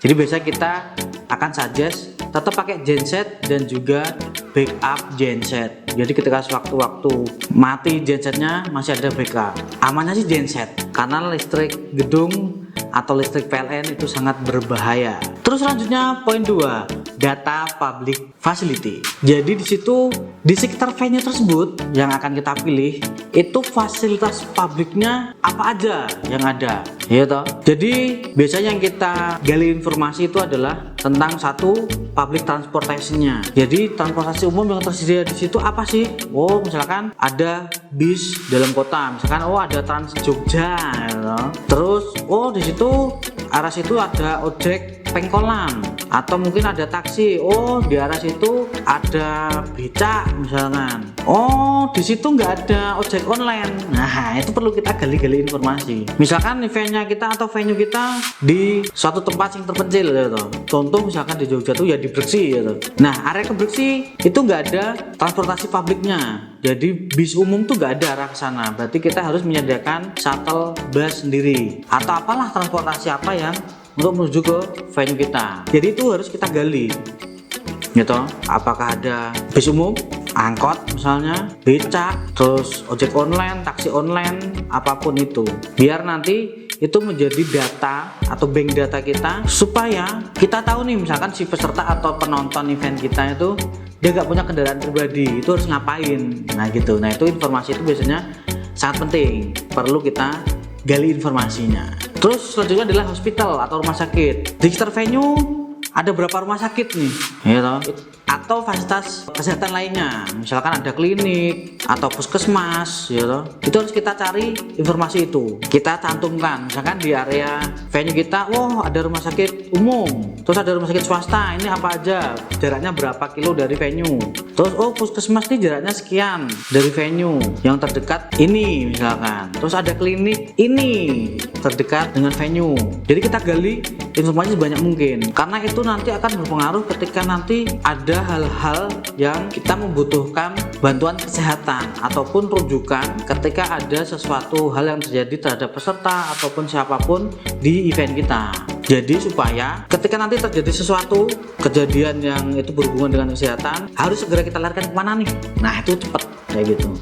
Jadi biasanya kita akan suggest tetap pakai genset dan juga backup genset. Jadi ketika sewaktu-waktu mati gensetnya masih ada backup. Amannya sih genset karena listrik gedung atau listrik PLN itu sangat berbahaya. Terus selanjutnya poin 2, data public facility. Jadi di situ di sekitar venue tersebut yang akan kita pilih itu fasilitas publiknya apa aja yang ada, ya toh. Jadi biasanya yang kita gali informasi itu adalah tentang satu public transportation-nya. Jadi transportasi umum yang tersedia di situ apa sih? Oh, misalkan ada bis dalam kota, misalkan oh ada Trans Jogja, ya toh. Terus oh di situ arah situ ada ojek pengkolan atau mungkin ada taksi. Oh di arah situ ada becak misalkan. Oh di situ nggak ada ojek online. Nah itu perlu kita gali-gali informasi. Misalkan eventnya kita atau venue kita di suatu tempat yang terpencil ya toh. Contoh misalkan di Jogja tuh ya di Brexit ya toh. Nah area ke Brexit itu nggak ada transportasi publiknya. Jadi bis umum tuh nggak ada arah ke sana. Berarti kita harus menyediakan shuttle bus sendiri atau apalah transportasi apa yang untuk menuju ke venue kita. Jadi itu harus kita gali gitu. Apakah ada bis umum, angkot misalnya, becak, terus ojek online, taksi online, apapun itu. Biar nanti itu menjadi data atau bank data kita supaya kita tahu nih misalkan si peserta atau penonton event kita itu dia nggak punya kendaraan pribadi, itu harus ngapain. Nah gitu. Nah itu informasi itu biasanya sangat penting, perlu kita gali informasinya. Terus selanjutnya adalah hospital atau rumah sakit. Di sekitar venue ada berapa rumah sakit nih, ya toh? Atau fasilitas kesehatan lainnya, misalkan ada klinik atau puskesmas, ya toh? Itu harus kita cari informasi itu, kita cantumkan. Misalkan di area venue kita, wah ada rumah sakit umum, terus ada rumah sakit swasta, ini apa aja, jaraknya berapa kilo dari venue. Terus oh puskesmas ini jaraknya sekian dari venue, yang terdekat ini misalkan. Terus ada klinik ini terdekat dengan venue. Jadi kita gali informasi sebanyak mungkin, karena itu nanti akan berpengaruh ketika nanti ada hal-hal yang kita membutuhkan bantuan kesehatan ataupun rujukan ketika ada sesuatu hal yang terjadi terhadap peserta ataupun siapapun di event kita. Jadi supaya ketika nanti terjadi sesuatu kejadian yang itu berhubungan dengan kesehatan, harus segera kita larikan kemana nih. Nah itu cepat kayak gitu.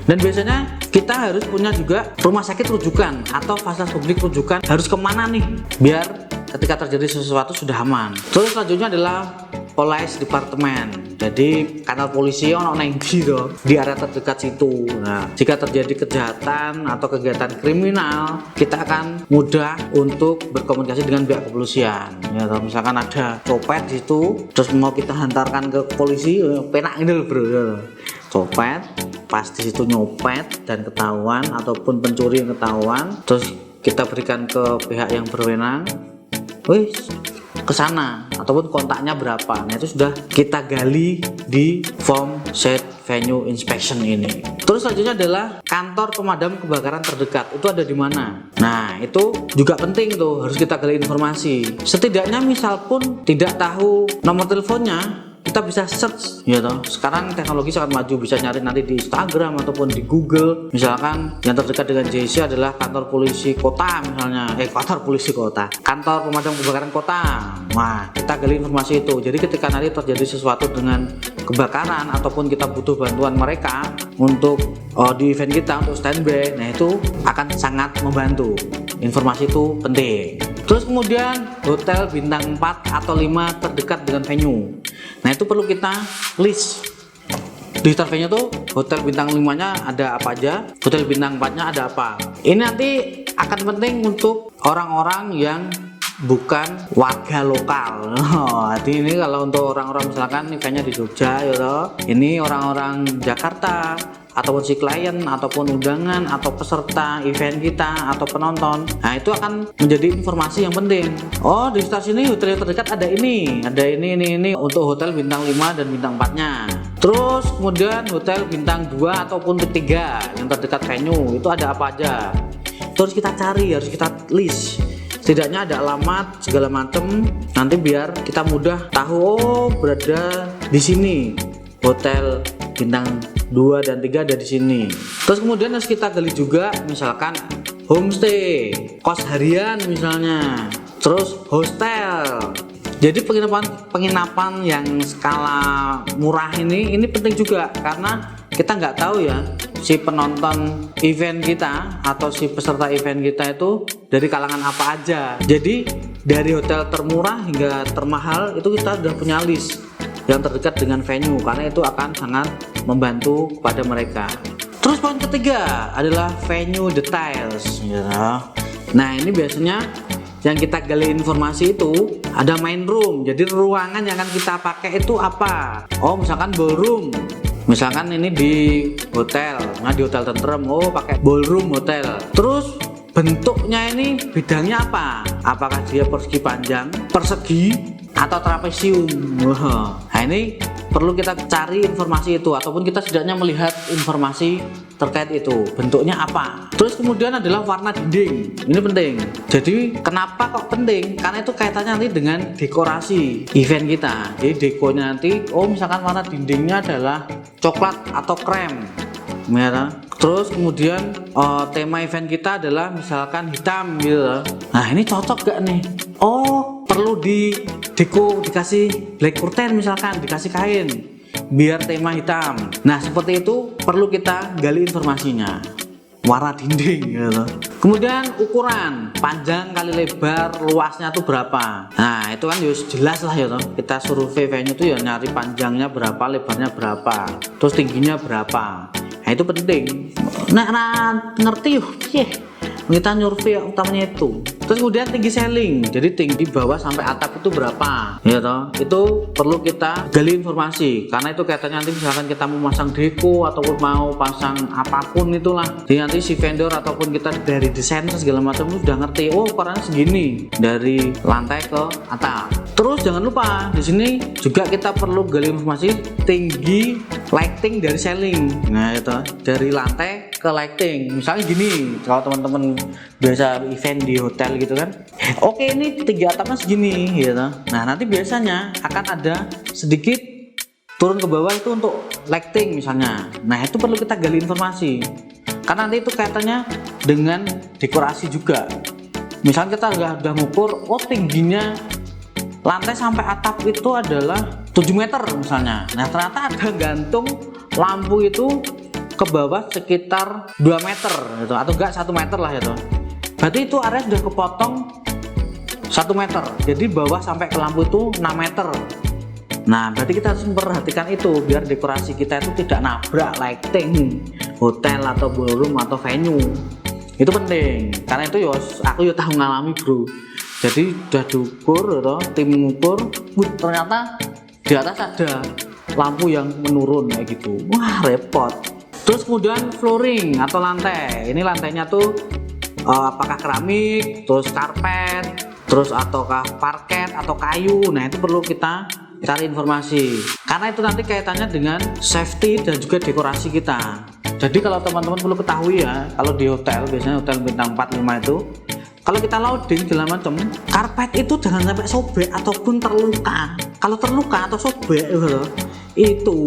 Dan biasanya kita harus punya juga rumah sakit rujukan atau fasilitas publik rujukan, harus kemana nih biar ketika terjadi sesuatu sudah aman. Terus selanjutnya adalah Police Department. Jadi kantor polisi ono nang di area terdekat situ. Nah, jika terjadi kejahatan atau kegiatan kriminal, kita akan mudah untuk berkomunikasi dengan pihak kepolisian. Ya, kalau misalkan ada copet di situ, terus mau kita hantarkan ke polisi, penak ini loh bro. Ya. Copet, pas di situ nyopet dan ketahuan ataupun pencuri yang ketahuan, terus kita berikan ke pihak yang berwenang. Ke sana ataupun kontaknya berapa. Nah itu sudah kita gali di form set venue inspection ini. Terus selanjutnya adalah kantor pemadam kebakaran terdekat, itu ada di mana. Nah itu juga penting tuh, harus kita gali informasi. Setidaknya misal pun tidak tahu nomor teleponnya, kita bisa search ya toh. Sekarang teknologi sangat maju, bisa nyari nanti di Instagram ataupun di Google. Misalkan yang terdekat dengan JC adalah kantor polisi kota misalnya, kantor polisi kota, kantor pemadam kebakaran kota. Nah kita gali informasi itu. Jadi ketika nanti terjadi sesuatu dengan kebakaran ataupun kita butuh bantuan mereka untuk di event kita untuk standby, nah itu akan sangat membantu. Informasi itu penting. Terus kemudian hotel bintang 4 atau 5 terdekat dengan venue. Nah itu perlu kita list. Di sekitar venue tuh hotel bintang 5 nya ada apa aja, hotel bintang 4 nya ada apa. Ini nanti akan penting untuk orang-orang yang bukan warga lokal. Jadi ini kalau untuk orang-orang misalkan eventnya di Jogja ya toh, ini orang-orang Jakarta ataupun si klien ataupun undangan atau peserta event kita atau penonton, nah itu akan menjadi informasi yang penting. Oh di sekitar sini hotel yang terdekat ada ini untuk hotel bintang 5 dan bintang 4 nya. Terus kemudian hotel bintang 2 ataupun 3 yang terdekat venue itu ada apa aja. Terus kita cari, harus kita list. Setidaknya ada alamat segala macam, nanti biar kita mudah tahu oh berada di sini hotel bintang 2 dan 3 ada di sini. Terus kemudian harus kita gali juga misalkan homestay, kos harian misalnya. Terus hostel. Jadi penginapan yang skala murah ini penting juga, karena kita nggak tahu ya si penonton event kita atau si peserta event kita itu dari kalangan apa aja. Jadi dari hotel termurah hingga termahal itu kita sudah punya list yang terdekat dengan venue, karena itu akan sangat membantu kepada mereka. Terus poin ketiga adalah venue details ya. Nah ini biasanya yang kita gali informasi itu ada main room. Jadi ruangan yang akan kita pakai itu apa? Oh misalkan ballroom, misalkan ini di hotel, nah di hotel tentrem, oh pakai ballroom hotel. Terus bentuknya ini bidangnya apa? Apakah dia persegi panjang, persegi, atau trapesium? Nah ini perlu kita cari informasi itu, ataupun kita setidaknya melihat informasi terkait itu, bentuknya apa. Terus kemudian adalah warna dinding, ini penting. Jadi kenapa kok penting? Karena itu kaitannya nanti dengan dekorasi event kita. Jadi dekonya nanti, oh misalkan warna dindingnya adalah coklat atau krem ya. Terus kemudian tema event kita adalah misalkan hitam gitu. Nah ini cocok gak nih? Oh perlu di deko, dikasih black curtain misalkan, dikasih kain biar tema hitam. Nah seperti itu perlu kita gali informasinya, warna dinding gitu. Kemudian ukuran panjang kali lebar, luasnya tuh berapa. Nah itu kan jelas lah ya toh. Kita survei venue itu ya nyari panjangnya berapa, lebarnya berapa, terus tingginya berapa. Nah itu penting. Nah ngerti yuk kita nyurvei utamanya itu. Terus kemudian tinggi ceiling, jadi tinggi bawah sampai atap itu berapa ya toh. Itu perlu kita gali informasi, karena itu kaitannya nanti misalkan kita mau pasang deko ataupun mau pasang apapun itulah. Jadi nanti si vendor ataupun kita dari desain segala macam itu sudah ngerti, oh ukurannya segini dari lantai ke atap. Terus jangan lupa di sini juga kita perlu gali informasi tinggi lighting dari ceiling. Nah itu dari lantai ke lighting. Misalnya gini, kalau teman-teman biasa event di hotel gitu kan, oke ini tinggi atapnya segini gitu. Nah nanti biasanya akan ada sedikit turun ke bawah itu untuk lighting misalnya. Nah itu perlu kita gali informasi, karena nanti itu kaitannya dengan dekorasi juga. Misalnya kita udah ngukur, oh tingginya lantai sampai atap itu adalah 7 meter misalnya. Nah ternyata ada gantung lampu itu ke bawah sekitar 2 meter gitu, atau enggak 1 meter lah itu. Berarti itu area sudah kepotong 1 meter, jadi bawah sampai ke lampu itu 6 meter. Nah berarti kita harus memperhatikan itu biar dekorasi kita itu tidak nabrak lighting hotel atau ballroom atau venue. Itu penting, karena itu aku tahu ngalami bro. Jadi udah diukur gitu, tim mengukur, ternyata di atas ada lampu yang menurun kayak gitu. Wah repot. Terus kemudian flooring atau lantai, ini lantainya tuh apakah keramik, terus karpet, terus ataukah parket atau kayu. Nah itu perlu kita cari informasi, karena itu nanti kaitannya dengan safety dan juga dekorasi kita. Jadi kalau teman-teman perlu ketahui ya, kalau di hotel biasanya hotel bintang 4-5 itu, kalau kita loading segala macam, karpet itu jangan sampai sobek ataupun terluka. Kalau terluka atau sobek itu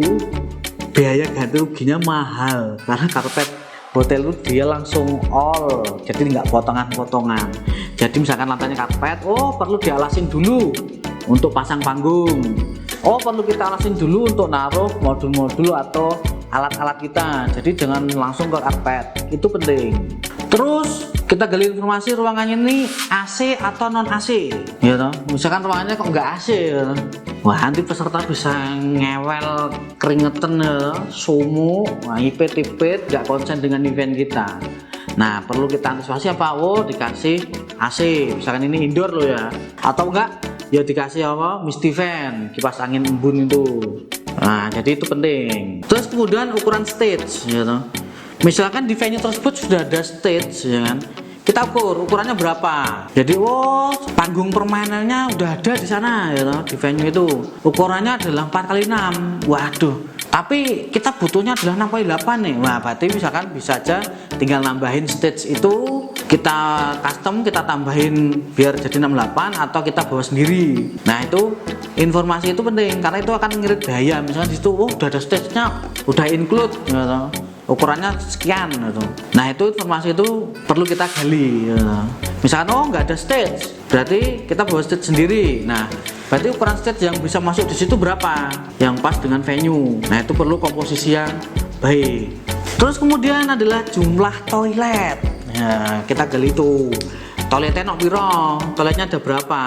biaya ganti ruginya mahal, karena karpet hotel itu dia langsung all, jadi nggak potongan-potongan. Jadi misalkan lantainya karpet, oh perlu dialasin dulu untuk pasang panggung, oh perlu kita alasin dulu untuk naruh modul-modul atau alat-alat kita. Jadi jangan langsung ke karpet, itu penting. Terus kita gali informasi ruangannya ini AC atau non AC ya toh. Misalkan ruangannya kok nggak AC ya, wah nanti peserta bisa ngewel keringetan ya, sumu, ipet-ipet, nggak konsen dengan event kita. Nah perlu kita antisipasi apa? Oh dikasih AC, misalkan ini indoor loh ya, atau enggak ya dikasih apa, misty fan, kipas angin embun itu. Nah jadi itu penting. Terus kemudian ukuran stage ya toh. Misalkan di venue tersebut sudah ada stage ya kan, kita ukur ukurannya berapa. Jadi oh panggung permainannya udah ada di sana ya toh, di venue itu ukurannya adalah 4x6. Waduh, tapi kita butuhnya adalah 6x8 nih. Wah berarti misalkan bisa aja tinggal nambahin stage itu, kita custom, kita tambahin biar jadi 68 atau kita bawa sendiri. Nah itu informasi itu penting, karena itu akan ngirit daya. Misalkan di situ oh udah ada stage nya, udah include ya toh. ukurannya sekian gitu. Nah itu informasi itu perlu kita gali ya. Misalkan oh nggak ada stage, berarti kita bawa stage sendiri. Nah berarti ukuran stage yang bisa masuk di situ berapa yang pas dengan venue. Nah itu perlu komposisi yang baik. Terus kemudian adalah jumlah toilet. Ya kita gali itu toiletnya nok piro, toiletnya ada berapa.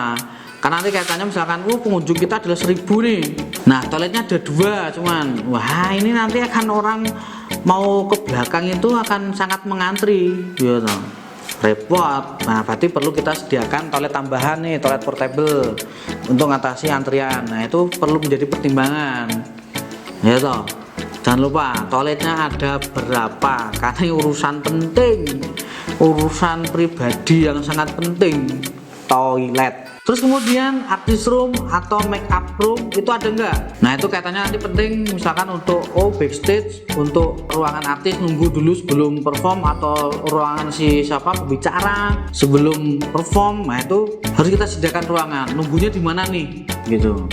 Karena nanti kaitannya misalkan pengunjung kita adalah 1000 nih, nah toiletnya ada 2 cuman, wah ini nanti akan orang mau ke belakang itu akan sangat mengantri gitu, repot. Nah berarti perlu kita sediakan toilet tambahan nih, toilet portable untuk mengatasi antrian. Nah itu perlu menjadi pertimbangan ya toh. Jangan lupa toiletnya ada berapa, karena ini urusan penting, urusan pribadi yang sangat penting, toilet. Terus kemudian artist room atau make up room itu ada enggak? Nah itu kaitannya nanti penting, misalkan untuk backstage, untuk ruangan artis nunggu dulu sebelum perform, atau ruangan si siapa pembicara sebelum perform. Nah itu harus kita sediakan ruangan, nunggunya di mana nih gitu.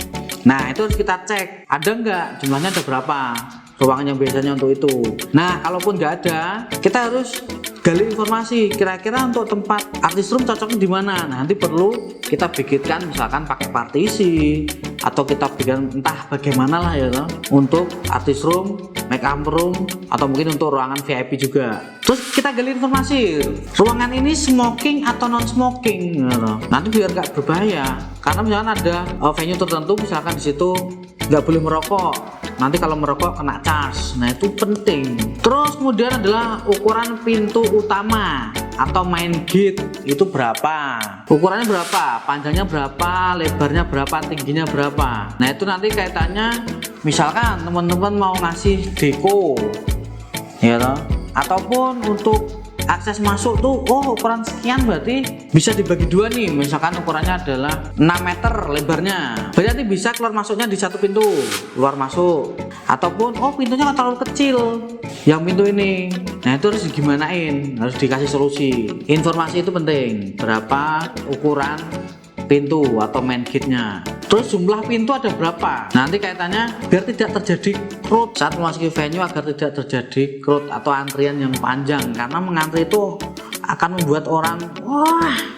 Nah itu harus kita cek ada enggak, jumlahnya ada berapa ruangan yang biasanya untuk itu. Nah kalaupun nggak ada, kita harus gali informasi kira-kira untuk tempat artist room cocoknya di mana. Nah, nanti perlu kita bikinkan misalkan pakai partisi, atau kita bikin entah bagaimana lah ya toh, untuk artist room, make up room, atau mungkin untuk ruangan VIP juga. Terus kita gali informasi ruangan ini smoking atau non smoking ya toh. Nanti biar nggak berbahaya, karena misalkan ada venue tertentu misalkan di situ nggak boleh merokok, nanti kalau merokok kena charge. Nah itu penting. Terus kemudian adalah ukuran pintu utama atau main gate itu berapa, ukurannya berapa, panjangnya berapa, lebarnya berapa, tingginya berapa. Nah itu nanti kaitannya misalkan teman-teman mau ngasih deko ya toh, ataupun untuk akses masuk tuh ukuran sekian, berarti bisa dibagi 2 nih. Misalkan ukurannya adalah 6 meter lebarnya, berarti bisa keluar masuknya di satu pintu keluar masuk. Ataupun pintunya nggak terlalu kecil yang pintu ini, nah itu harus digimanain, harus dikasih solusi. Informasi itu penting, berapa ukuran pintu atau main gate-nya. Terus jumlah pintu ada berapa, nanti kaitannya biar tidak terjadi crowd saat memasuki venue, agar tidak terjadi crowd atau antrian yang panjang, karena mengantri itu akan membuat orang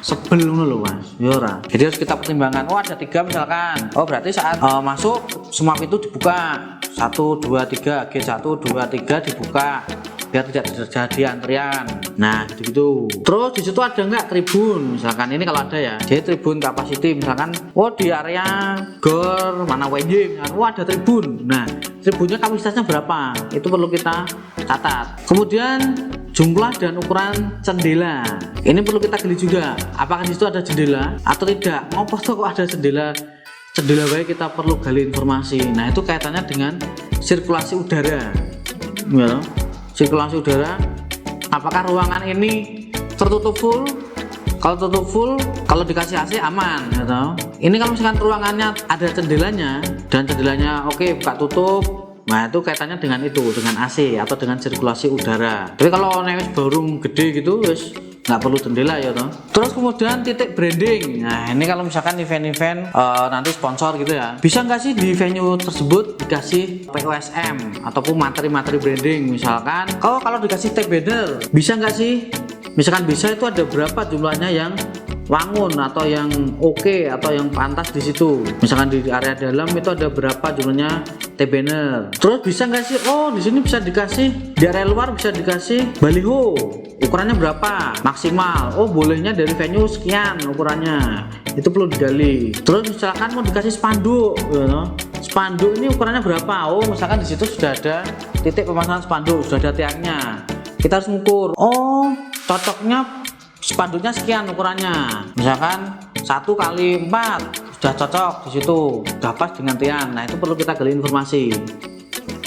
sebel loh mas yora. Jadi harus kita pertimbangkan, ada 3 misalkan, berarti saat masuk semua pintu dibuka 1, 2, 3, G1, 2, 3 dibuka biar tidak terjadi antrian. Nah gitu. Terus di situ ada nggak tribun misalkan, ini kalau ada ya, jadi tribun capacity misalkan di area gor mana wedding ada tribun. Nah tribunnya kapasitasnya berapa, itu perlu kita catat. Kemudian jumlah dan ukuran jendela, ini perlu kita gali juga, apakah di situ ada jendela atau tidak. Ngopo kok ada jendela baik, kita perlu gali informasi. Nah itu kaitannya dengan sirkulasi udara ya. Sirkulasi udara, apakah ruangan ini tertutup full? Kalau tertutup full, kalau dikasih AC aman gitu. Ini kalau misalkan ruangannya ada jendelanya dan jendelanya buka tutup, nah itu kaitannya dengan AC atau dengan sirkulasi udara. Tapi kalau news baru gede gitu wis nggak perlu jendela ya toh. Terus kemudian titik branding. Nah ini kalau misalkan event-event nanti sponsor gitu ya, bisa nggak sih di venue tersebut dikasih POSM ataupun materi-materi branding. Misalkan kalau dikasih tag banner, bisa nggak sih, misalkan bisa, itu ada berapa jumlahnya yang wangun atau yang atau yang pantas di situ. Misalkan di area dalam itu ada berapa jumlahnya tag banner. Terus bisa nggak sih di sini bisa dikasih, di area luar bisa dikasih baliho, ukurannya berapa maksimal, bolehnya dari venue sekian ukurannya, itu perlu digali. Terus misalkan mau dikasih spanduk spanduk ini ukurannya berapa, misalkan di situ sudah ada titik pemasangan spanduk, sudah ada tiangnya, kita harus mengukur cocoknya spanduknya sekian ukurannya, misalkan 1 kali 4 sudah cocok di situ, sudah pas dengan tiang. Nah itu perlu kita gali informasi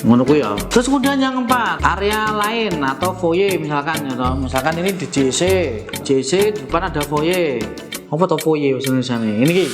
menurutku ya. Terus kemudian yang 4, area lain atau foyer misalkan misalkan ini di JC di depan ada foyer, apa tuh foyer sebenarnya ini